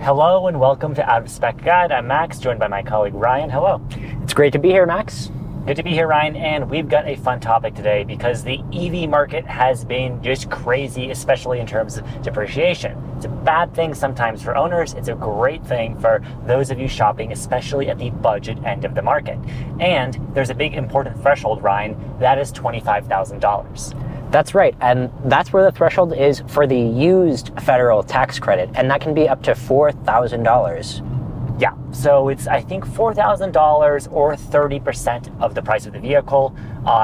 Hello and welcome to Out of Spec Guide. I'm Max, joined by my colleague Ryan. Hello. It's great to be here, Max. Good to be here, Ryan, and we've got a fun topic today because the EV market has been just crazy, especially in terms of depreciation. It's a bad thing sometimes for owners. It's a great thing for those of you shopping, especially at the budget end of the market. And there's a big important threshold, Ryan, that is $25,000. That's right, and that's where the threshold is for the used federal tax credit, and that can be up to $4,000. Yeah, so it's, I think, $4,000 or 30% of the price of the vehicle.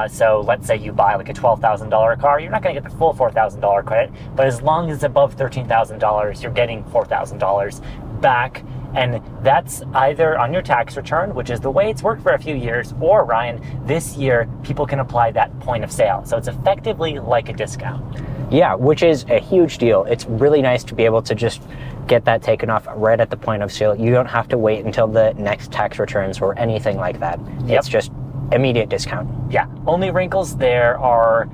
So let's say you buy like a $12,000 car, you're not going to get the full $4,000 credit, but as long as it's above $13,000, you're getting $4,000 back. And that's either on your tax return, which is the way it's worked for a few years, or Ryan, this year, people can apply that point of sale. So it's effectively like a discount. Yeah, which is a huge deal. It's really nice to be able to just get that taken off right at the point of sale. You don't have to wait until the next tax returns or anything like that. Yep. It's just immediate discount. Yeah, only wrinkles there are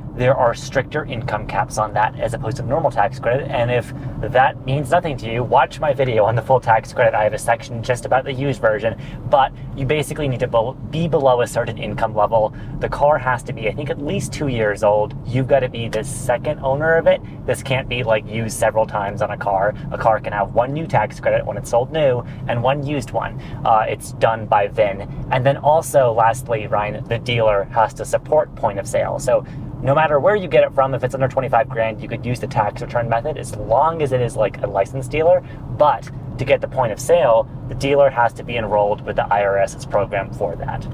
stricter income caps on that as opposed to normal tax credit. And if that means nothing to you, watch my video on the full tax credit. I have a section just about the used version, but you basically need to be below a certain income level. The car has to be, I think, at least 2 years old. You've got to be the second owner of it. This can't be like used several times on a car. A car can have one new tax credit when it's sold new and one used one. It's done by VIN. And then also, lastly, Ryan, the dealer has to support point of sale. So no matter where you get it from, if it's under 25 grand, you could use the tax return method as long as it is like a licensed dealer. But to get the point of sale, the dealer has to be enrolled with the IRS's program for that.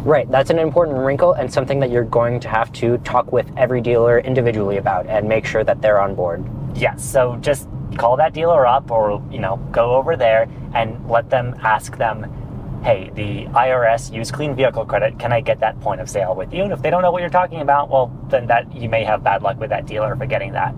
Right, that's an important wrinkle and something that you're going to have to talk with every dealer individually about and make sure that they're on board. Yes, so just call that dealer up or, go over there and let them ask them, hey, the IRS used clean vehicle credit, can I get that point of sale with you? And if they don't know what you're talking about, well, then that you may have bad luck with that dealer for getting that.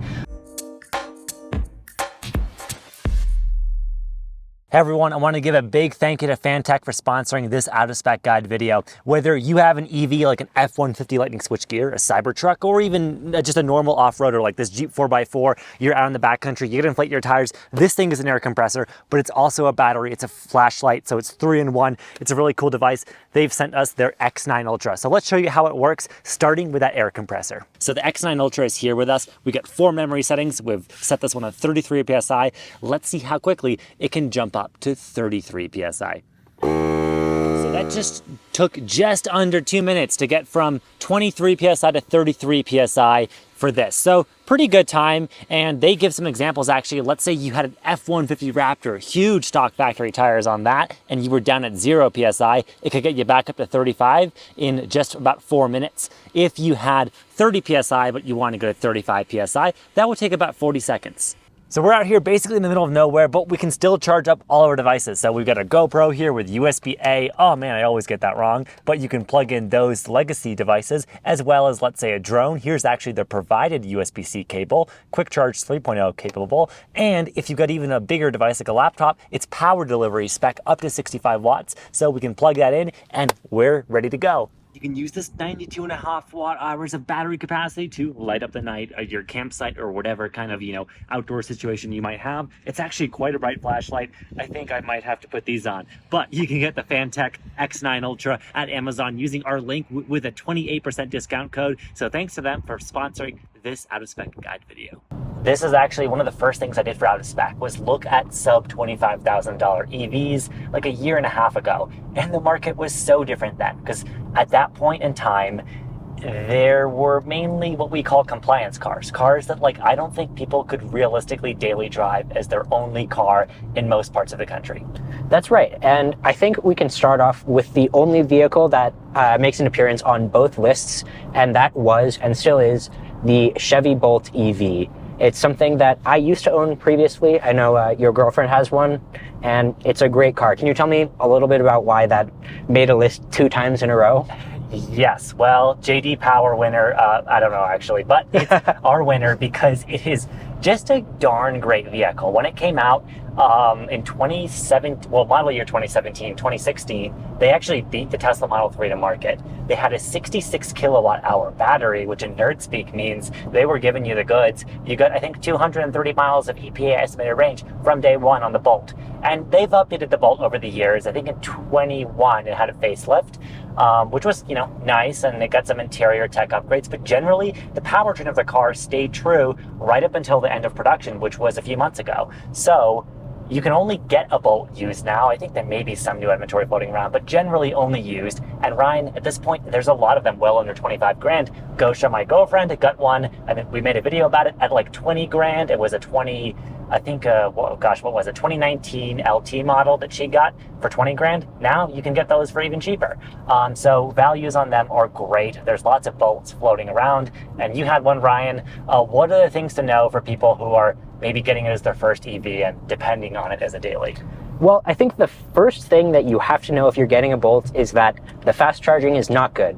Hey everyone, I want to give a big thank you to Fantech for sponsoring this Out of Spec Guide video. Whether you have an EV like an F-150 Lightning switchgear, a Cybertruck, or even just a normal off-roader like this Jeep 4x4, you're out in the backcountry, you get to inflate your tires, this thing is an air compressor, but it's also a battery, it's a flashlight, so it's 3-in-1. It's a really cool device. They've sent us their X9 Ultra. So let's show you how it works, starting with that air compressor. So the X9 Ultra is here with us. We got 4 memory settings. We've set this one at 33 PSI. Let's see how quickly it can jump up to 33 PSI. So that just took just under 2 minutes to get from 23 PSI to 33 PSI for this. So pretty good time. And they give some examples actually. Let's say you had an F-150 Raptor, huge stock factory tires on that, and you were down at 0 PSI. It could get you back up to 35 in just about 4 minutes. If you had 30 PSI, but you want to go to 35 PSI, that would take about 40 seconds. So we're out here basically in the middle of nowhere, but we can still charge up all of our devices. So we've got a GoPro here with USB-A. Oh man, I always get that wrong. But you can plug in those legacy devices, as well as, let's say, a drone. Here's actually the provided USB-C cable, quick charge 3.0 capable. And if you've got even a bigger device like a laptop, it's power delivery spec up to 65 watts. So we can plug that in and we're ready to go. You can use this 92.5 watt hours of battery capacity to light up the night at your campsite or whatever kind of, outdoor situation you might have. It's actually quite a bright flashlight. I think I might have to put these on. But you can get the Fantech X9 Ultra at Amazon using our link with a 28% discount code. So thanks to them for sponsoring this Out of Spec Guide video. This is actually one of the first things I did for Out of Spec was look at sub $25,000 EVs like a year and a half ago. And the market was so different then because at that point in time, there were mainly what we call compliance cars. Cars that I don't think people could realistically daily drive as their only car in most parts of the country. That's right. And I think we can start off with the only vehicle that makes an appearance on both lists. And that was and still is the Chevy Bolt EV. It's something that I used to own previously. I know your girlfriend has one, and it's a great car. Can you tell me a little bit about why that made a list 2 times in a row? Yes, well, JD Power winner, I don't know actually, but it's our winner because it is just a darn great vehicle. When it came out in 2017, well, model year 2017, 2016, they actually beat the Tesla Model 3 to market. They had a 66 kilowatt hour battery, which in nerd speak means they were giving you the goods. You got, I think, 230 miles of EPA estimated range from day one on the Bolt. And they've updated the Bolt over the years. I think in 21 it had a facelift, which was, you know, nice, and it got some interior tech upgrades, but generally the powertrain of the car stayed true right up until the end of production, which was a few months ago. So you can only get a Bolt used now. I think there may be some new inventory floating around, but generally only used. And Ryan, at this point, there's a lot of them well under 25 grand. Gosha, my girlfriend, got one, and we made a video about it at like 20 grand. It was a 20, I think, what was it? 2019 LT model that she got for 20 grand. Now you can get those for even cheaper. So values on them are great. There's lots of Bolts floating around, and you had one, Ryan. What are the things to know for people who are maybe getting it as their first EV and depending on it as a daily? Well, I think the first thing that you have to know if you're getting a Bolt is that the fast charging is not good.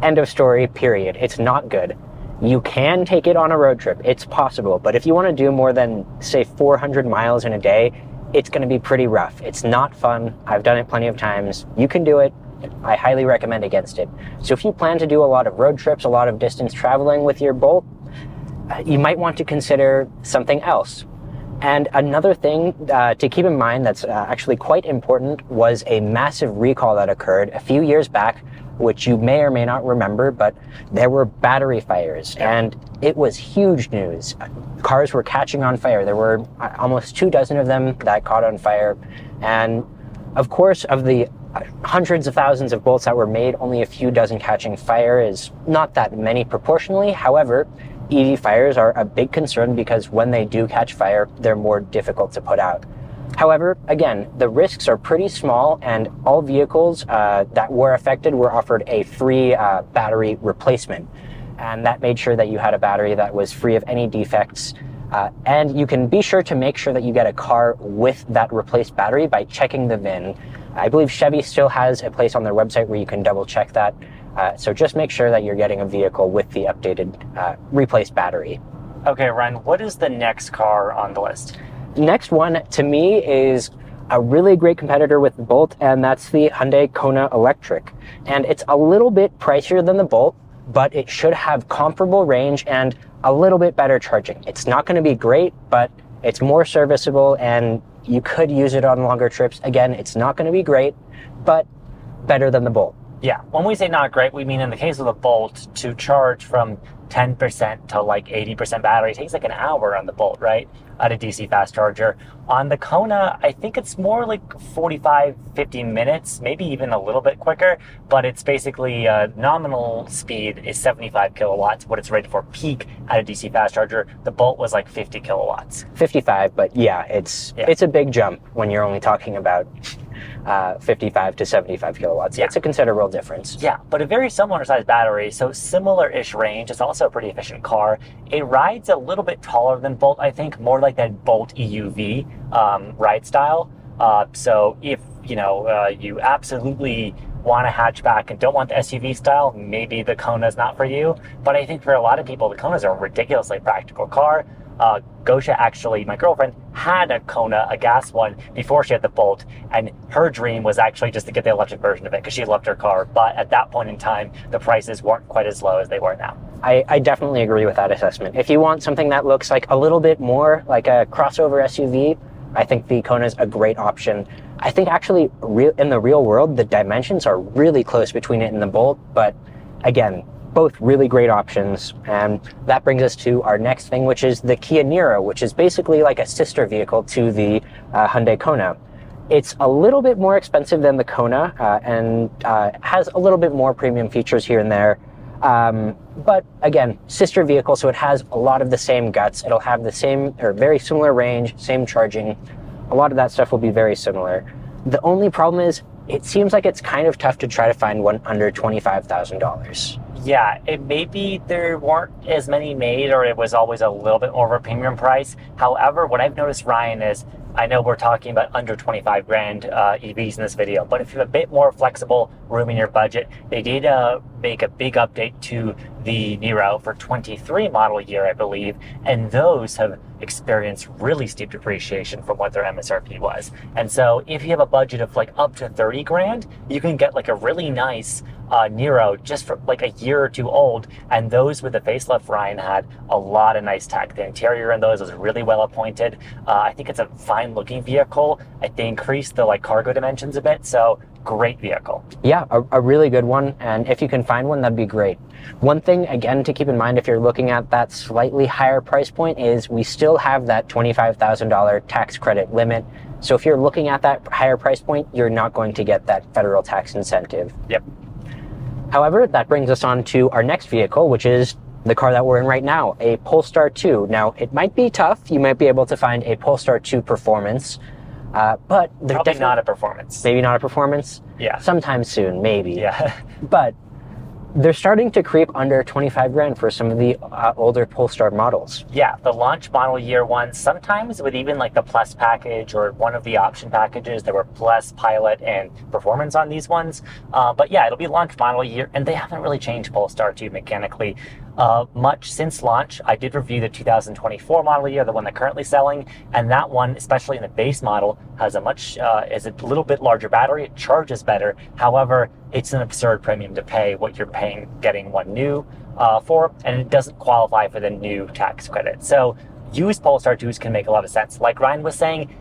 End of story, period. It's not good. You can take it on a road trip. It's possible. But if you want to do more than, say, 400 miles in a day, it's going to be pretty rough. It's not fun. I've done it plenty of times. You can do it. I highly recommend against it. So if you plan to do a lot of road trips, a lot of distance traveling with your Bolt, you might want to consider something else. And another thing to keep in mind that's actually quite important was a massive recall that occurred a few years back, which you may or may not remember, but there were battery fires, and it was huge news. Cars were catching on fire. There were almost 24 of them that caught on fire. And of course, of the hundreds of thousands of Bolts that were made, only a few dozen catching fire is not that many proportionally. However, EV fires are a big concern because when they do catch fire, they're more difficult to put out. However, again, the risks are pretty small, and all vehicles that were affected were offered a free battery replacement. And that made sure that you had a battery that was free of any defects. And you can be sure to make sure that you get a car with that replaced battery by checking the VIN. I believe Chevy still has a place on their website where you can double check that. So just make sure that you're getting a vehicle with the updated replaced battery. Okay, Ryan, what is the next car on the list? Next one, to me, is a really great competitor with the Bolt, and that's the Hyundai Kona Electric. And it's a little bit pricier than the Bolt, but it should have comparable range and a little bit better charging. It's not going to be great, but it's more serviceable, and you could use it on longer trips. Again, it's not going to be great, but better than the Bolt. Yeah, when we say not great, we mean in the case of the Bolt, to charge from 10% to like 80% battery, it takes like an hour on the Bolt, right? At a DC fast charger. On the Kona, I think it's more like 45, 50 minutes, maybe even a little bit quicker, but it's basically nominal speed is 75 kilowatts, what it's rated for peak at a DC fast charger. The Bolt was like 50 kilowatts. 55, but yeah, it's a big jump when you're only talking about 55 to 75 kilowatts. Yeah. It's a considerable difference. Yeah, but a very similar size battery, so similar-ish range. It's also a pretty efficient car. It rides a little bit taller than Bolt, I think, more like that Bolt EUV ride style. So if you absolutely want a hatchback and don't want the SUV style, maybe the Kona is not for you. But I think for a lot of people, the Kona is a ridiculously practical car. Gosha, actually, my girlfriend, had a Kona, a gas one, before she had the Bolt, and her dream was actually just to get the electric version of it because she loved her car. But at that point in time, the prices weren't quite as low as they were now. I definitely agree with that assessment. If you want something that looks like a little bit more like a crossover SUV, I think the Kona is a great option. I think actually in the real world, the dimensions are really close between it and the Bolt, but again, both really great options. And that brings us to our next thing, which is the Kia Niro, which is basically like a sister vehicle to the Hyundai Kona. It's a little bit more expensive than the Kona and has a little bit more premium features here and there. But again, sister vehicle, so it has a lot of the same guts. It'll have the same or very similar range, same charging. A lot of that stuff will be very similar. The only problem is it seems like it's kind of tough to try to find one under $25,000. Yeah, maybe there weren't as many made, or it was always a little bit more of a premium price. However, what I've noticed, Ryan, is I know we're talking about under 25 grand EVs in this video, but if you have a bit more flexible room in your budget, they did make a big update to the Niro for 23 model year, I believe, and those have experienced really steep depreciation from what their MSRP was. And so if you have a budget of like up to 30 grand, you can get like a really nice Niro just for like a year or two old, and those with the facelift Ryan had a lot of nice tech. The interior in those was really well appointed. I think it's a fine looking vehicle. They increased the like cargo dimensions a bit, so great vehicle. Yeah, a really good one, and if you can find one, that'd be great. One thing again to keep in mind if you're looking at that slightly higher price point is we still have that $25,000 tax credit limit. So if you're looking at that higher price point, you're not going to get that federal tax incentive. Yep. However, that brings us on to our next vehicle, which is the car that we're in right now, a Polestar 2. Now, it might be tough. You might be able to find a Polestar 2 Performance, but they're probably not a performance. Maybe not a performance? Yeah. Sometime soon, maybe. Yeah. But they're starting to creep under 25 grand for some of the older Polestar models. Yeah, the launch model year ones, sometimes with even like the Plus package or one of the option packages, there were Plus, Pilot, and Performance on these ones. But yeah, it'll be launch model year, and they haven't really changed Polestar 2 mechanically much since launch. I did review the 2024 model year, the one they're currently selling, and that one, especially in the base model, has is a little bit larger battery. It charges better. However, it's an absurd premium to pay what you're paying getting one new for, and it doesn't qualify for the new tax credit. So used Polestar 2s can make a lot of sense. Like Ryan was saying,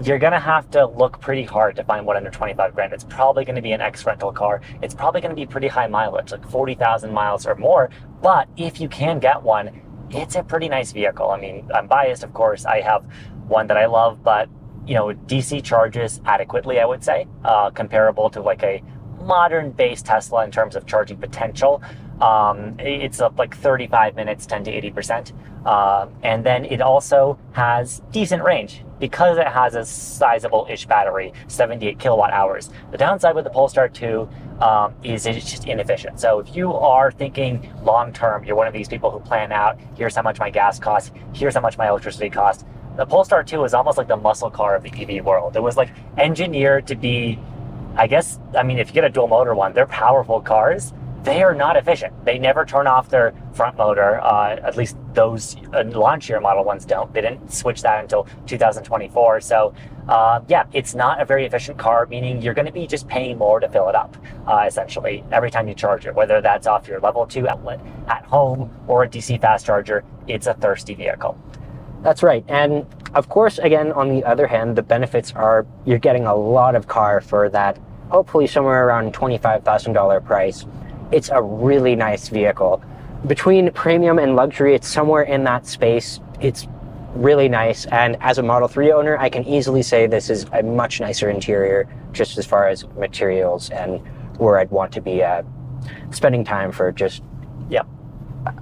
you're gonna have to look pretty hard to find one under 25 grand. It's probably gonna be an ex-rental car. It's probably gonna be pretty high mileage, like 40,000 miles or more. But if you can get one, it's a pretty nice vehicle. I mean, I'm biased, of course. I have one that I love, but you know, DC charges adequately, I would say, comparable to like a modern base Tesla in terms of charging potential. It's up like 35 minutes, 10 to 80%. And then it also has decent range because it has a sizable-ish battery, 78 kilowatt hours. The downside with the Polestar 2 is it's just inefficient. So if you are thinking long-term, you're one of these people who plan out, here's how much my gas costs, here's how much my electricity costs. The Polestar 2 is almost like the muscle car of the EV world. It was like engineered to be, I guess, I mean, if you get a dual motor one, they're powerful cars. They are not efficient. They never turn off their front motor. At least those launch year model ones don't. They didn't switch that until 2024. So yeah, it's not a very efficient car, meaning you're going to be just paying more to fill it up, essentially, every time you charge it, whether that's off your level 2 outlet at home or a DC fast charger. It's a thirsty vehicle. That's right. And of course, again, on the other hand, the benefits are you're getting a lot of car for that, hopefully somewhere around $25,000 price. It's a really nice vehicle. Between premium and luxury, it's somewhere in that space. It's really nice. And as a Model 3 owner, I can easily say this is a much nicer interior, just as far as materials and where I'd want to be spending time for just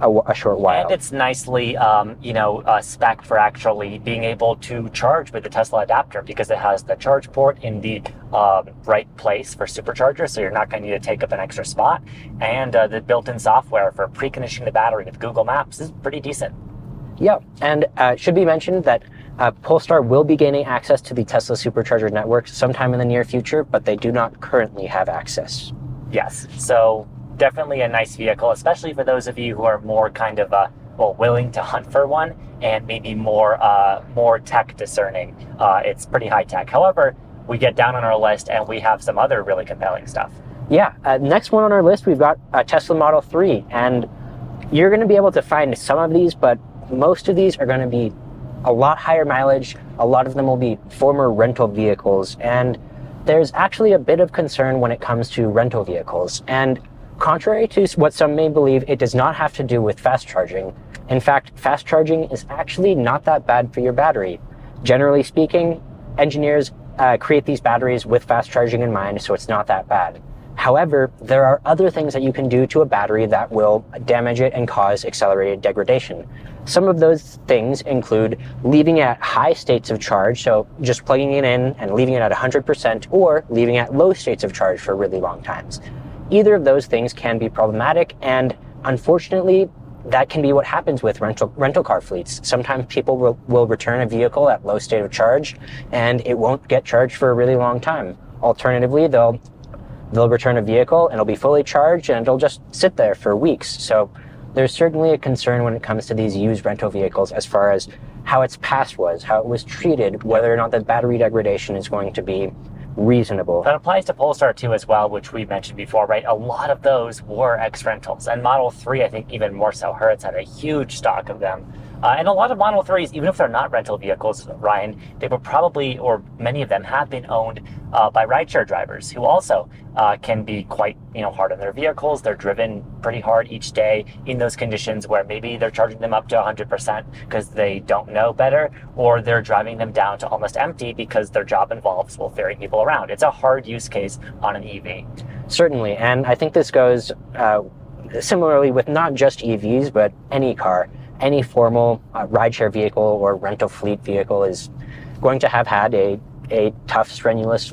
a short while. And it's nicely, spec'd for actually being able to charge with the Tesla adapter because it has the charge port in the right place for supercharger, so you're not going to need to take up an extra spot. And the built-in software for preconditioning the battery with Google Maps is pretty decent. Yeah, and it should be mentioned that Polestar will be gaining access to the Tesla supercharger network sometime in the near future, but they do not currently have access. Yes, so definitely a nice vehicle, especially for those of you who are more kind of willing to hunt for one and maybe more tech discerning. It's pretty high tech. However, we get down on our list and we have some other really compelling stuff. Yeah, next one on our list, we've got a Tesla Model 3, and you're going to be able to find some of these, but most of these are going to be a lot higher mileage. A lot of them will be former rental vehicles, and there's actually a bit of concern when it comes to rental vehicles. And contrary to what some may believe, it does not have to do with fast charging. In fact, fast charging is actually not that bad for your battery. Generally speaking, engineers create these batteries with fast charging in mind, so it's not that bad. However, there are other things that you can do to a battery that will damage it and cause accelerated degradation. Some of those things include leaving it at high states of charge, so just plugging it in and leaving it at 100%, or leaving it at low states of charge for really long times. Either of those things can be problematic, and unfortunately, that can be what happens with rental car fleets. Sometimes people will return a vehicle at low state of charge, and it won't get charged for a really long time. Alternatively, they'll return a vehicle and it'll be fully charged and it'll just sit there for weeks. So there's certainly a concern when it comes to these used rental vehicles as far as how its past was, how it was treated, whether or not the battery degradation is going to be reasonable. That applies to Polestar 2 as well, which we mentioned before, right? A lot of those were ex-rentals, and Model 3, I think even more so. Hertz had a huge stock of them. And a lot of Model 3s, even if they're not rental vehicles, Ryan, they were probably, or many of them have been owned by rideshare drivers who also can be quite, hard on their vehicles. They're driven pretty hard each day in those conditions where maybe they're charging them up to 100% because they don't know better, or they're driving them down to almost empty because their job involves ferrying people around. It's a hard use case on an EV. Certainly, and I think this goes similarly with not just EVs, but any car. Any formal rideshare vehicle or rental fleet vehicle is going to have had a tough, strenuous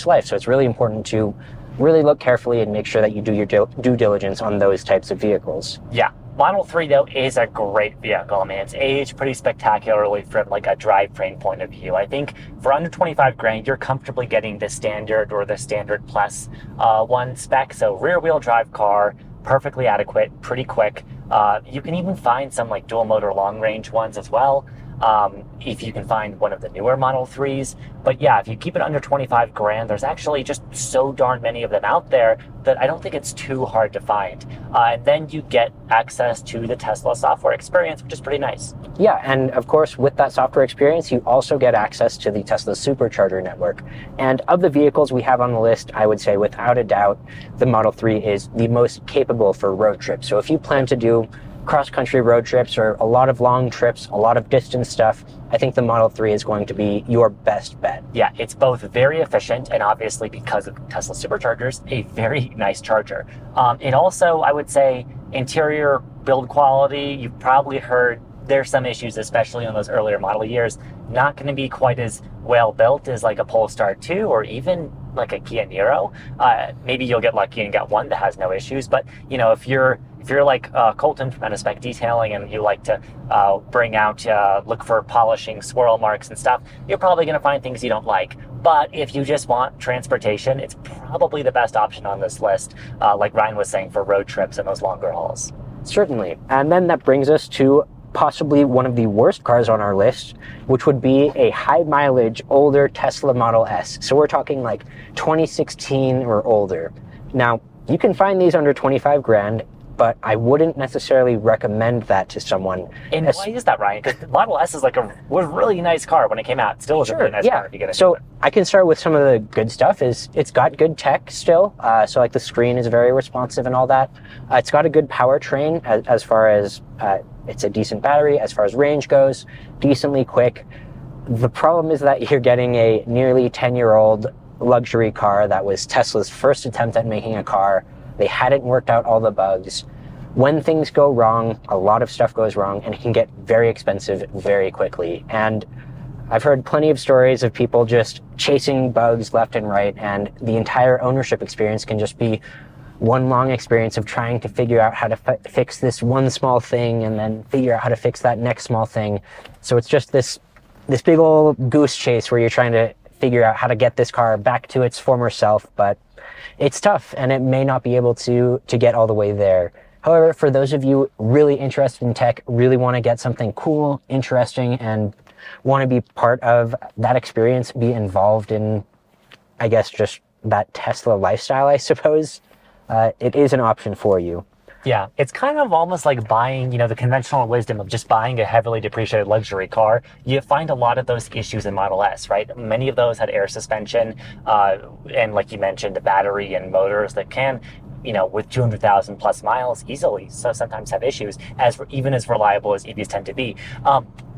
life. So it's really important to really look carefully and make sure that you do your due diligence on those types of vehicles. Yeah. Model 3, though, is a great vehicle. I mean, it's aged pretty spectacularly from like a drivetrain point of view. I think for under 25 grand, you're comfortably getting the standard or the standard plus one spec. So rear wheel drive car, perfectly adequate, pretty quick. You can even find some like dual motor long range ones as well, if you can find one of the newer Model 3s. But yeah, if you keep it under 25 grand, there's actually just so darn many of them out there that I don't think it's too hard to find. And then you get access to the Tesla software experience, which is pretty nice. Yeah, and of course, with that software experience, you also get access to the Tesla Supercharger network. And of the vehicles we have on the list, I would say without a doubt, the Model 3 is the most capable for road trips. So if you plan to do cross-country road trips or a lot of long trips, a lot of distance stuff, I think the Model 3 is going to be your best bet. Yeah, it's both very efficient and obviously because of Tesla Superchargers, a very nice charger. It also, I would say, interior build quality, you've probably heard there's some issues, especially on those earlier model years, not going to be quite as well built as like a Polestar 2 or even like a Kia Niro. Maybe you'll get lucky and get one that has no issues, but if you're like Colton from Spec Detailing and you like to bring out, look for polishing swirl marks and stuff, you're probably going to find things you don't like. But if you just want transportation, it's probably the best option on this list, like Ryan was saying, for road trips and those longer hauls. Certainly. And then that brings us to possibly one of the worst cars on our list, which would be a high mileage, older Tesla Model S. So we're talking like 2016 or older. Now, you can find these under 25 grand, but I wouldn't necessarily recommend that to someone. And why is that, Ryan? Because Model S is was a really nice car when it came out. It still was a really nice car if you get it. So I can start with some of the good stuff. It's got good tech still. So like the screen is very responsive and all that. It's got a good powertrain as far as it's a decent battery. As far as range goes, decently quick. The problem is that you're getting a nearly 10-year-old luxury car that was Tesla's first attempt at making a car. They hadn't worked out all the bugs. When things go wrong, a lot of stuff goes wrong, and it can get very expensive very quickly. And I've heard plenty of stories of people just chasing bugs left and right, and the entire ownership experience can just be one long experience of trying to figure out how to fix this one small thing and then figure out how to fix that next small thing. So it's just this big old goose chase where you're trying to figure out how to get this car back to its former self, but it's tough and it may not be able to get all the way there. However, for those of you really interested in tech, really want to get something cool, interesting, and want to be part of that experience, be involved in, I guess, just that Tesla lifestyle, I suppose, it is an option for you. Yeah, it's kind of almost like buying, the conventional wisdom of just buying a heavily depreciated luxury car. You find a lot of those issues in Model S, right? Many of those had air suspension, and like you mentioned, the battery and motors that can, with 200,000 plus miles easily, so sometimes have issues, even as reliable as EVs tend to be.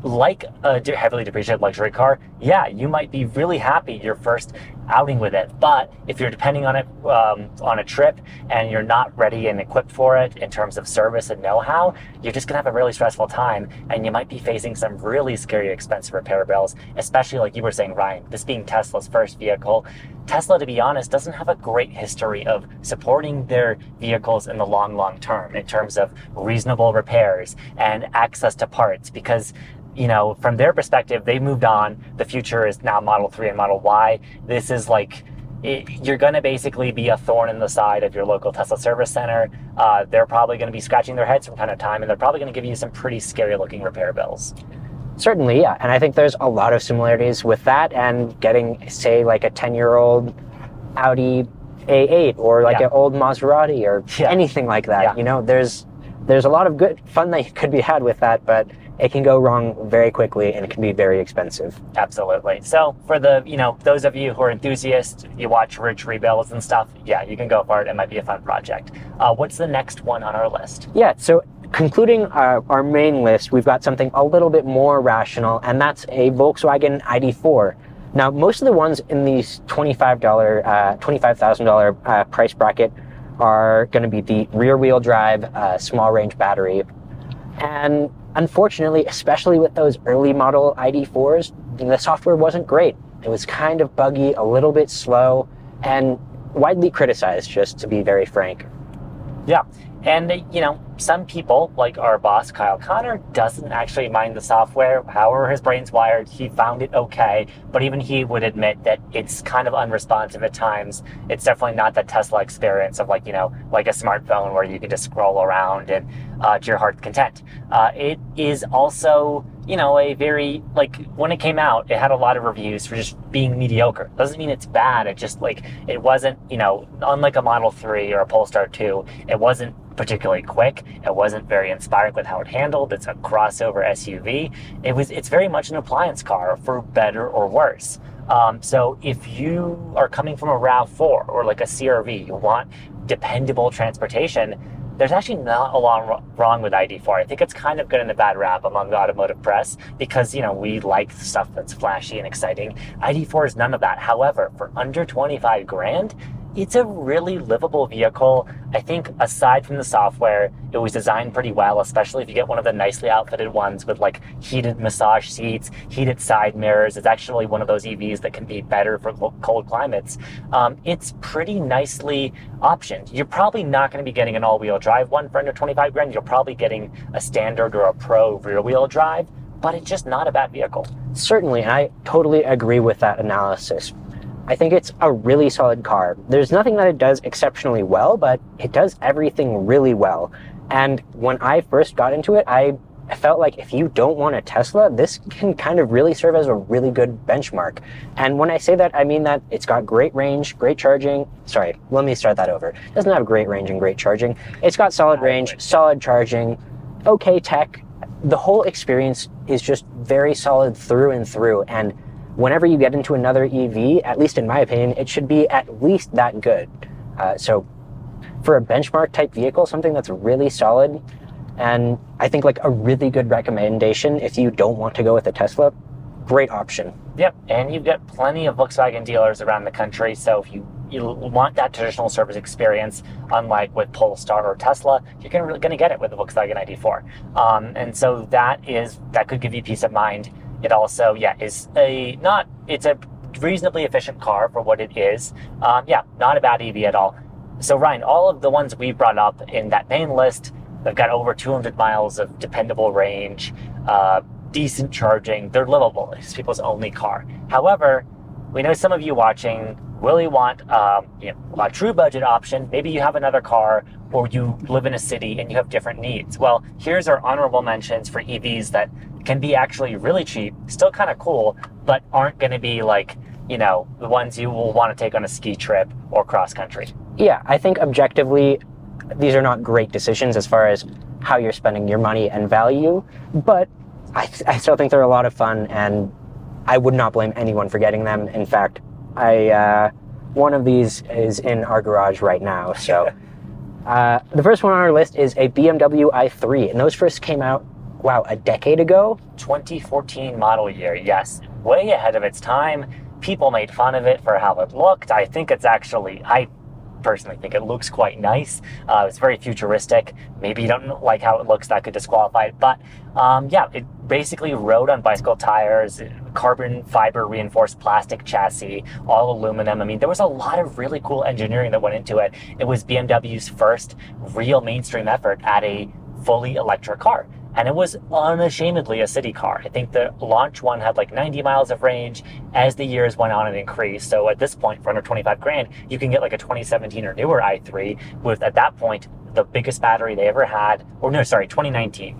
Like a heavily depreciated luxury car, yeah, you might be really happy your first outing with it, but if you're depending on it on a trip and you're not ready and equipped for it in terms of service and know-how, you're just gonna have a really stressful time, and you might be facing some really scary expensive repair bills, especially like you were saying, Ryan, this being Tesla's first vehicle. Tesla, to be honest, doesn't have a great history of supporting their vehicles in the long term in terms of reasonable repairs and access to parts, because from their perspective, they've moved on. The future is now Model 3 and Model Y. This is like, you're going to basically be a thorn in the side of your local Tesla service center. They're probably going to be scratching their heads from time to time, and they're probably going to give you some pretty scary looking repair bills. Certainly, yeah. And I think there's a lot of similarities with that and getting, say, like a 10-year-old Audi A8 or like an old Maserati or anything like that. There's a lot of good fun that could be had with that, but it can go wrong very quickly and it can be very expensive. Absolutely. So for the, those of you who are enthusiasts, you watch rich rebuilds and stuff, you can go for it. It might be a fun project. What's the next one on our list? Yeah, so concluding our main list, we've got something a little bit more rational, and that's a Volkswagen ID.4. Now, most of the ones in these $25,000 price bracket are going to be the rear-wheel drive, small range battery. And unfortunately, especially with those early model ID.4s, the software wasn't great. It was kind of buggy, a little bit slow, and widely criticized, just to be very frank. Yeah. And, some people, like our boss, Kyle Connor, doesn't actually mind the software. However his brain's wired, he found it okay. But even he would admit that it's kind of unresponsive at times. It's definitely not the Tesla experience of like a smartphone where you can just scroll around and to your heart's content. It is also, a very, when it came out, it had a lot of reviews for just being mediocre. Doesn't mean it's bad. It just it wasn't, unlike a Model 3 or a Polestar 2, it wasn't particularly quick. It wasn't very inspiring with how it handled. It's a crossover SUV. It's very much an appliance car, for better or worse. So if you are coming from a RAV4 or like a CR-V, you want dependable transportation, there's actually not a lot wrong with ID.4. I think it's kind of getting a bad rap among the automotive press because, we like stuff that's flashy and exciting. ID.4 is none of that. However, for under 25 grand, it's a really livable vehicle. I think aside from the software, it was designed pretty well, especially if you get one of the nicely outfitted ones with heated massage seats, heated side mirrors. It's actually one of those EVs that can be better for cold climates. It's pretty nicely optioned. You're probably not going to be getting an all-wheel drive one for under 25 grand. You're probably getting a standard or a pro rear-wheel drive, but it's just not a bad vehicle. Certainly, and I totally agree with that analysis. I think it's a really solid car. There's nothing that it does exceptionally well, but it does everything really well. And when I first got into it, I felt like if you don't want a Tesla, this can kind of really serve as a really good benchmark. And when I say that, I mean that it's got great range, great charging. Sorry, let me start that over. It doesn't have great range and great charging. It's got solid range, solid charging, okay tech. The whole experience is just very solid through and through. And whenever you get into another EV, at least in my opinion, it should be at least that good. So for a benchmark type vehicle, something that's really solid, and I think a really good recommendation if you don't want to go with a Tesla, great option. Yep, and you've got plenty of Volkswagen dealers around the country, so if you want that traditional service experience, unlike with Polestar or Tesla, you're going to get it with the Volkswagen ID.4. And so that could give you peace of mind. It also, it's a reasonably efficient car for what it is. Not a bad EV at all. So Ryan, all of the ones we brought up in that main list, they've got over 200 miles of dependable range, decent charging. They're livable. It's people's only car. However, we know some of you watching really want a true budget option. Maybe you have another car or you live in a city and you have different needs. Well, here's our honorable mentions for EVs that can be actually really cheap, still kind of cool, but aren't going to be the ones you will want to take on a ski trip or cross country. Yeah, I think objectively, these are not great decisions as far as how you're spending your money and value, but I still think they're a lot of fun, and I would not blame anyone for getting them. In fact, one of these is in our garage right now. So the first one on our list is a BMW i3, and those first came out, a decade ago? 2014 model year, yes. Way ahead of its time. People made fun of it for how it looked. I personally think it looks quite nice. It's very futuristic. Maybe you don't like how it looks, that could disqualify it. But it basically rode on bicycle tires. carbon fiber reinforced plastic chassis, all aluminum. I mean, there was a lot of really cool engineering that went into it. It was BMW's first real mainstream effort at a fully electric car. And it was unashamedly a city car. I think the launch one had like 90 miles of range. As the years went on, it increased. So at this point, for under 25 grand, you can get like a 2017 or newer i3 with, at that point, the biggest battery they ever had, or no, sorry, 2019.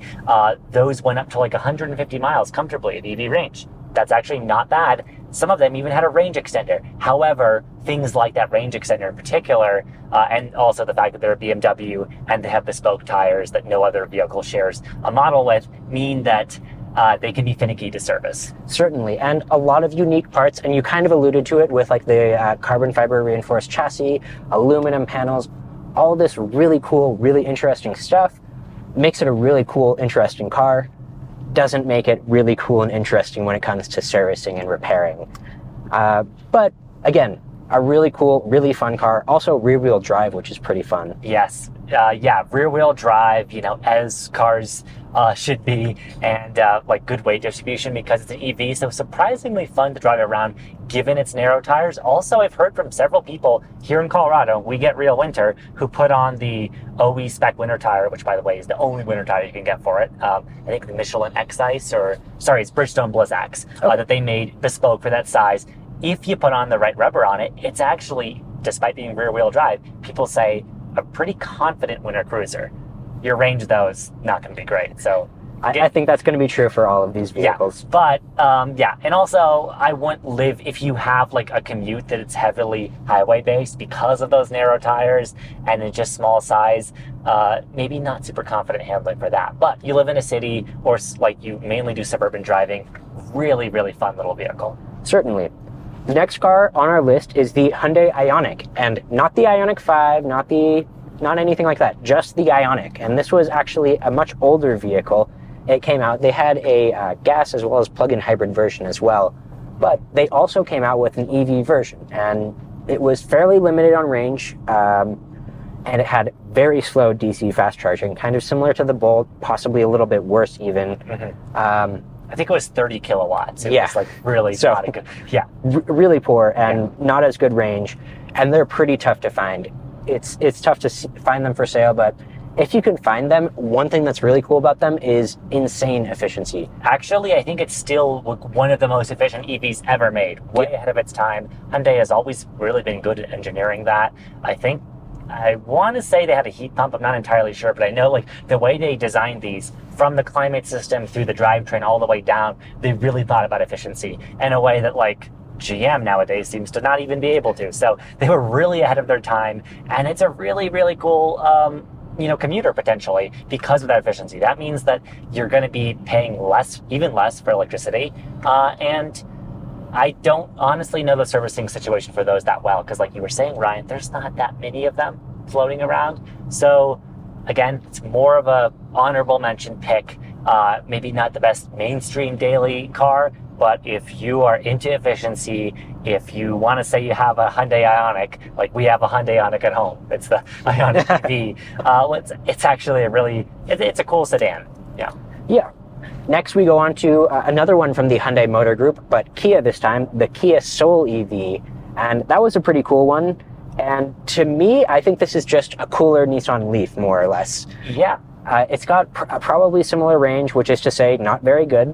Those went up to like 150 miles comfortably at EV range. That's actually not bad. Some of them even had a range extender. However, things like that range extender in particular, and also the fact that they're a BMW and they have bespoke tires that no other vehicle shares a model with, mean that they can be finicky to service. Certainly, and a lot of unique parts, and you kind of alluded to it with like the carbon fiber reinforced chassis, aluminum panels, all this really cool, really interesting stuff. Makes it a really cool, interesting car. Doesn't make it really cool and interesting when it comes to servicing and repairing. But again, a really cool, really fun car. Also rear-wheel drive, which is pretty fun. Yes, yeah, rear-wheel drive, you know, as cars should be, and like good weight distribution because it's an EV, so surprisingly fun to drive around given its narrow tires. Also, I've heard from several people here in Colorado, we get real winter, who put on the OE spec winter tire, which by the way is the only winter tire you can get for it. I think the Michelin X-Ice, or sorry, it's Bridgestone Blizzak, that they made bespoke for that size. If you put on the right rubber on it, it's actually, despite being rear-wheel drive, people say a pretty confident winter cruiser. Your range, though, is not going to be great. So I think that's going to be true for all of these vehicles. Yeah, but yeah, and also I wouldn't live if you have like a commute that it's heavily highway based because of those narrow tires and it's just small size. Maybe not super confident handling for that. But you live in a city or like you mainly do suburban driving, really, really fun little vehicle. Certainly. The next car on our list is the Hyundai IONIQ, and not the IONIQ 5, not anything like that, just the IONIQ. And this was actually a much older vehicle. It came out, they had a gas as well as plug-in hybrid version as well, but they also came out with an EV version, and it was fairly limited on range, and it had very slow DC fast charging, kind of similar to the Bolt, possibly a little bit worse even. Mm-hmm. I think it was 30 kilowatts. It was like really not a good, really poor and not as good range, and they're pretty tough to find. It's tough to find them for sale, but if you can find them, one thing that's really cool about them is insane efficiency. Actually, I think it's still one of the most efficient EVs ever made, way ahead of its time. Hyundai has always really been good at engineering that. I want to say they had a heat pump, I'm not entirely sure, but I know like the way they designed these, from the climate system through the drivetrain all the way down, they really thought about efficiency in a way that like GM nowadays seems to not even be able to. So they were really ahead of their time, and it's a really, really cool commuter potentially because of that efficiency. That means that you're going to be paying less, even less for electricity, and I don't honestly know the servicing situation for those that well, because like you were saying, Ryan, there's not that many of them floating around. So again, it's more of a honorable mention pick. Maybe not the best mainstream daily car, but if you are into efficiency, if you want to say you have a Hyundai IONIQ, like we have a Hyundai IONIQ at home, it's the IONIQ EV. It's actually it's a cool sedan. Yeah. Next, we go on to another one from the Hyundai Motor Group, but Kia this time, the Kia Soul EV. And that was a pretty cool one. And to me, I think this is just a cooler Nissan LEAF, more or less. Yeah. It's got probably similar range, which is to say not very good.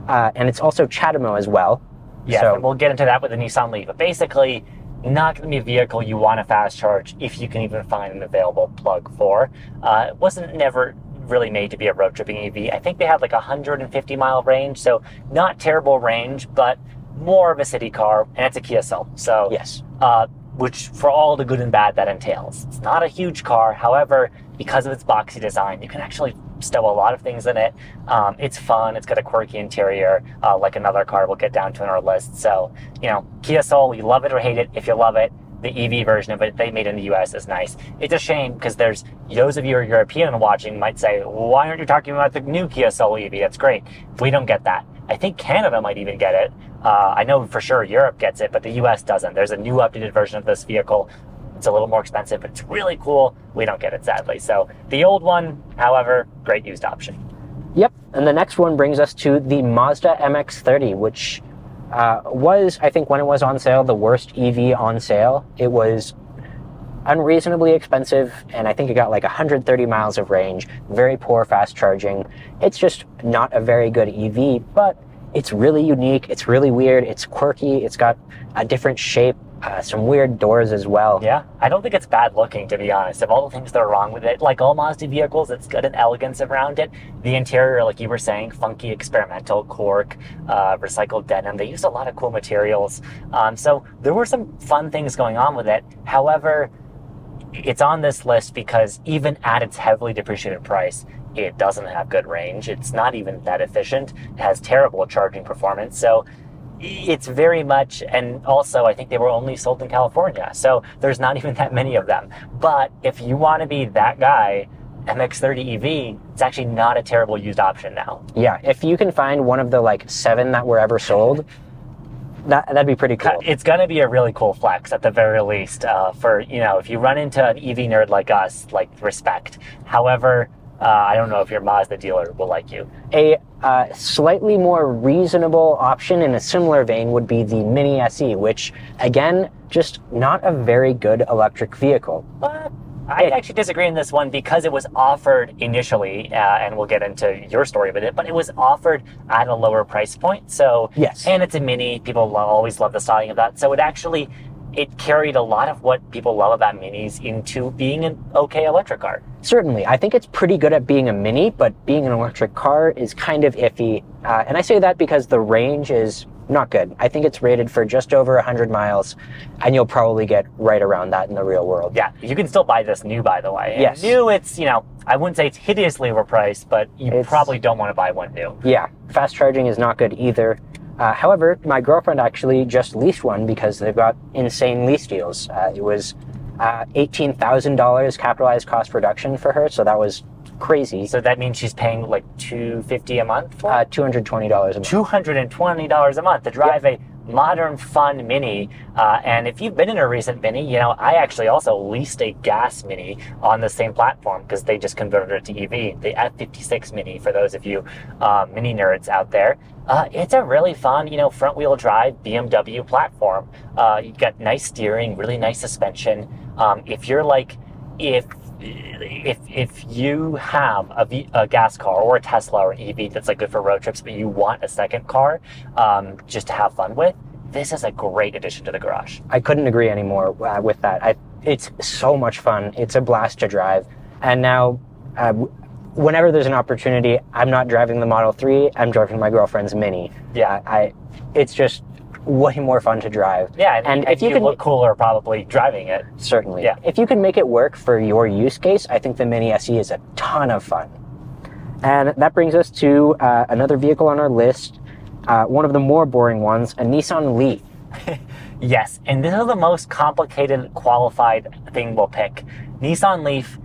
And it's also CHAdeMO as well. Yeah, so we'll get into that with the Nissan LEAF. But basically, not going to be a vehicle you want to fast charge if you can even find an available plug for. It wasn't never really made to be a road tripping EV. I think they had like 150 mile range, so not terrible range, but more of a city car, and it's a Kia Soul. So yes, which for all the good and bad that entails. It's not a huge car, however, because of its boxy design, you can actually stow a lot of things in it. It's fun, it's got a quirky interior, like another car we'll get down to in our list. So, Kia Soul, you love it or hate it. If you love it, the EV version of it they made in the US is nice. It's a shame because there's those of you who are European watching might say, why aren't you talking about the new Kia Soul EV? That's great. We don't get that. I think Canada might even get it. I know for sure Europe gets it, but the US doesn't. There's a new updated version of this vehicle. It's a little more expensive, but it's really cool. We don't get it, sadly. So the old one, however, great used option. Yep, and the next one brings us to the Mazda MX-30, which was, I think when it was on sale, the worst EV on sale. It was unreasonably expensive, and I think it got like 130 miles of range, very poor fast charging. It's just not a very good EV, but it's really unique, it's really weird, it's quirky, it's got a different shape, some weird doors as well. Yeah, I don't think it's bad looking, to be honest. Of all the things that are wrong with it, like all Mazda vehicles, it's got an elegance around it. The interior, like you were saying, funky experimental cork, recycled denim. They used a lot of cool materials. So there were some fun things going on with it. However, it's on this list because even at its heavily depreciated price, it doesn't have good range. It's not even that efficient. It has terrible charging performance. So it's very much, and also I think they were only sold in California. So there's not even that many of them. But if you want to be that guy, MX-30 EV, it's actually not a terrible used option now. Yeah, if you can find one of the like 7 that were ever sold, that'd be pretty cool. It's going to be a really cool flex at the very least for, you know, if you run into an EV nerd like us, like respect. However, I don't know if your Mazda dealer will like you. A slightly more reasonable option in a similar vein would be the Mini SE, which again, just not a very good electric vehicle. I actually disagree in this one because it was offered initially, and we'll get into your story with it, but it was offered at a lower price point. So, yes. And it's a Mini. People always love the styling of that. So it carried a lot of what people love about Minis into being an okay electric car. Certainly. I think it's pretty good at being a Mini, but being an electric car is kind of iffy. And I say that because the range is not good. I think it's rated for just over 100 miles, and you'll probably get right around that in the real world. Yeah, you can still buy this new, by the way. And yes. New, it's, you know, I wouldn't say it's hideously overpriced, but you probably don't want to buy one new. Yeah, fast charging is not good either. However, my girlfriend actually just leased one because they've got insane lease deals. It was $18,000 capitalized cost reduction for her, so that was crazy. So that means she's paying like $250 a month for $220 a month. $220 a month to drive a modern, fun Mini. And if you've been in a recent Mini, you know, I actually also leased a gas Mini on the same platform because they just converted it to EV. The F56 Mini, for those of you Mini nerds out there. It's a really fun, you know, front-wheel drive BMW platform. You got nice steering, really nice suspension. If you're like, if you have a gas car or a Tesla or an EV that's like good for road trips, but you want a second car just to have fun with, this is a great addition to the garage. I couldn't agree anymore with that. It's so much fun. It's a blast to drive. And now, whenever there's an opportunity, I'm not driving the Model 3, I'm driving my girlfriend's Mini. Yeah, it's just way more fun to drive. Yeah, and if you can look cooler probably driving it. Certainly. Yeah. If you can make it work for your use case, I think the Mini SE is a ton of fun. And that brings us to another vehicle on our list, one of the more boring ones, a Nissan LEAF. Yes, and this is the most complicated, qualified thing we'll pick. Nissan LEAF,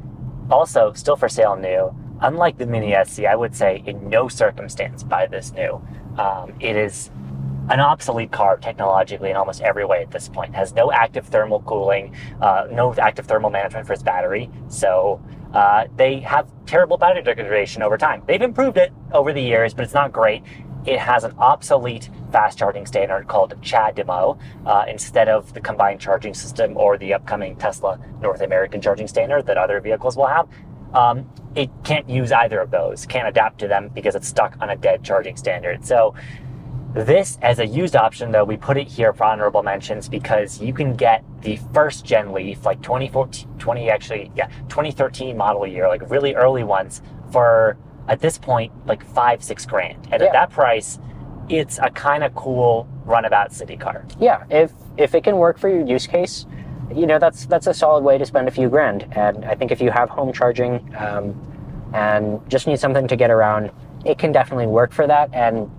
also still for sale new. Unlike the Mini SE, I would say in no circumstance buy this new. It is an obsolete car technologically in almost every way at this point. It has no active thermal cooling, no active thermal management for its battery. So they have terrible battery degradation over time. They've improved it over the years, but it's not great. It has an obsolete fast charging standard called CHAdeMO instead of the combined charging system or the upcoming Tesla North American charging standard that other vehicles will have. It can't use either of those, can't adapt to them because it's stuck on a dead charging standard. So this, as a used option, though, we put it here for honorable mentions because you can get the first gen LEAF, like 2013 model year, like really early ones, for at this point like $5-6 grand. And at that price, it's a kind of cool runabout city car. Yeah, if it can work for your use case, you know, that's a solid way to spend a few grand. And I think if you have home charging and just need something to get around, it can definitely work for that. And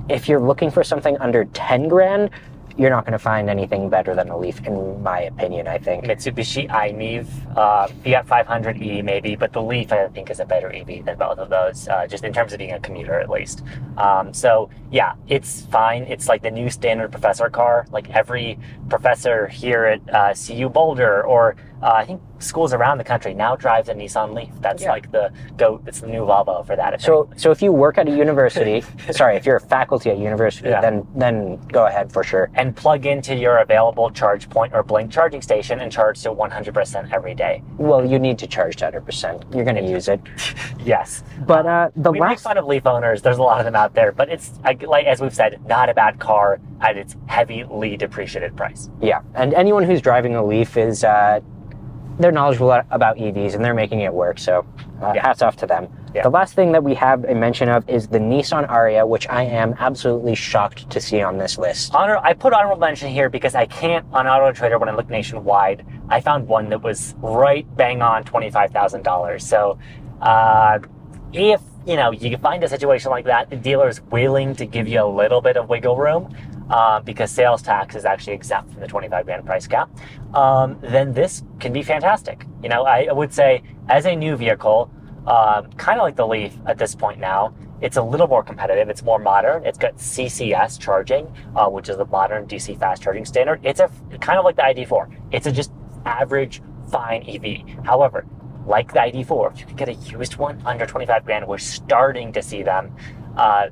if you're looking for something under 10 grand, you're not going to find anything better than a LEAF, in my opinion, I think. Mitsubishi IONIQ, Fiat 500e maybe, but the LEAF I think is a better EV than both of those, just in terms of being a commuter at least. So yeah, it's fine. It's like the new standard professor car. Like every professor here at CU Boulder or I think schools around the country now drive the Nissan LEAF. That's like the GOAT. It's the new Volvo for that. So if you work at a university, sorry, if you're a faculty at university, then go ahead for sure. And plug into your available charge point or Blink charging station and charge to 100% every day. Well, you need to charge to 100%. You're going to use it. Yes. But we make fun of LEAF owners. There's a lot of them out there, but it's, like as we've said, not a bad car at its heavily depreciated price. Yeah, and anyone who's driving a LEAF is they're knowledgeable about EVs and they're making it work. So hats off to them. Yeah. The last thing that we have a mention of is the Nissan ARIYA, which I am absolutely shocked to see on this list. I put honorable mention here because I can't, on Auto Trader, when I look nationwide, I found one that was right bang on $25,000. So if you find a situation like that, the dealer is willing to give you a little bit of wiggle room because sales tax is actually exempt from the 25 grand price cap, then this can be fantastic. I would say as a new vehicle, kind of like the LEAF at this point now, it's a little more competitive. It's more modern. It's got CCS charging, which is the modern DC fast charging standard. It's kind of like the ID.4. It's a just average, fine EV. However, like the ID.4, if you can get a used one under 25 grand, we're starting to see them.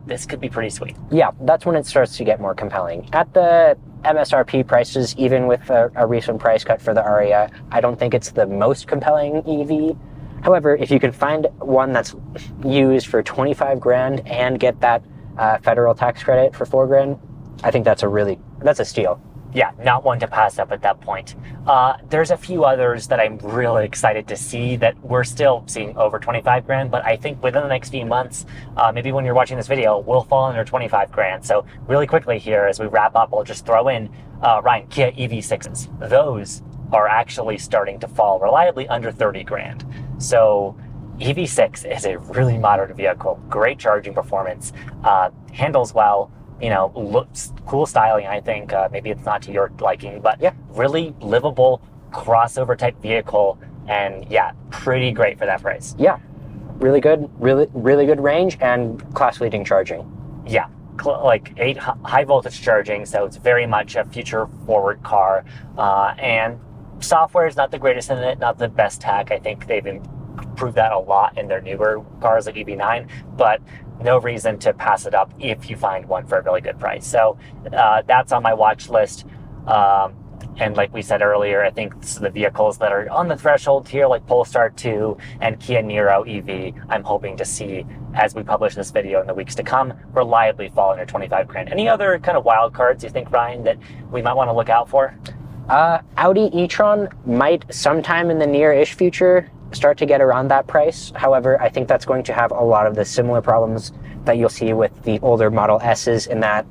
This could be pretty sweet. Yeah, that's when it starts to get more compelling. At the MSRP prices, even with a recent price cut for the ARIYA, I don't think it's the most compelling EV. However, if you can find one that's used for 25 grand and get that federal tax credit for 4 grand, I think that's a steal. Yeah, not one to pass up at that point. There's a few others that I'm really excited to see that we're still seeing over 25 grand, but I think within the next few months, maybe when you're watching this video, will fall under 25 grand. So really quickly here, as we wrap up, I'll just throw in, Ryan, Kia EV6s. Those are actually starting to fall reliably under 30 grand. So EV6 is a really modern vehicle, great charging performance, handles well, looks cool styling, I think. Maybe it's not to your liking, but really livable crossover type vehicle, and pretty great for that price. Yeah, really good good range and class leading charging. Yeah, like 8 high voltage charging, so it's very much a future forward car, and software is not the greatest in it, not the best tech. I think they've improved that a lot in their newer cars like EV9, but no reason to pass it up if you find one for a really good price. So that's on my watch list. And like we said earlier, I think the vehicles that are on the threshold here, like Polestar 2 and Kia Niro EV, I'm hoping to see, as we publish this video in the weeks to come, reliably fall under 25 grand. Any other kind of wild cards you think, Ryan, that we might want to look out for? Audi e-tron might sometime in the near-ish future start to get around that price. However, I think that's going to have a lot of the similar problems that you'll see with the older Model S's, in that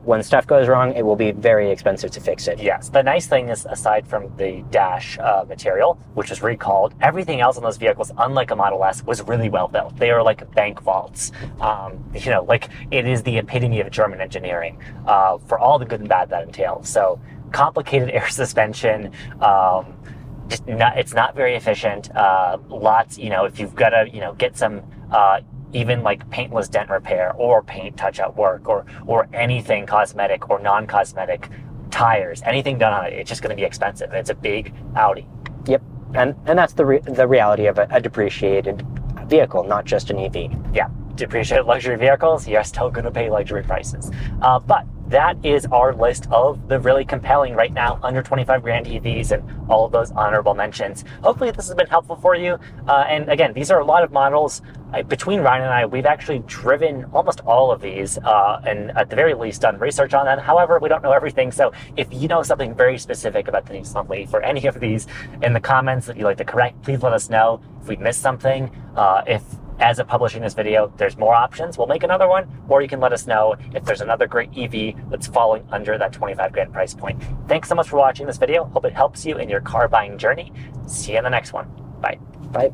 when stuff goes wrong, it will be very expensive to fix it. Yes, the nice thing is, aside from the dash material, which was recalled, everything else in those vehicles, unlike a Model S, was really well built. They are like bank vaults. Like it is the epitome of German engineering for all the good and bad that entails. So complicated air suspension, it's not very efficient. Lots, if you've got to, get some even like paintless dent repair or paint touch-up work or anything cosmetic or non-cosmetic, tires, anything done on it, it's just going to be expensive. It's a big Audi. Yep, and that's the reality of a depreciated vehicle, not just an EV. Yeah, depreciated luxury vehicles, you're still going to pay luxury prices. But that is our list of the really compelling, right now, under 25 grand EVs and all of those honorable mentions. Hopefully this has been helpful for you. And again, these are a lot of models. Between Ryan and I, we've actually driven almost all of these and at the very least done research on them. However, we don't know everything. So if you know something very specific about the Nissan LEAF or any of these in the comments that you'd like to correct, please let us know. If we missed something, if as of publishing this video, there's more options, we'll make another one, or you can let us know if there's another great EV that's falling under that 25 grand price point. Thanks so much for watching this video. Hope it helps you in your car buying journey. See you in the next one. Bye. Bye.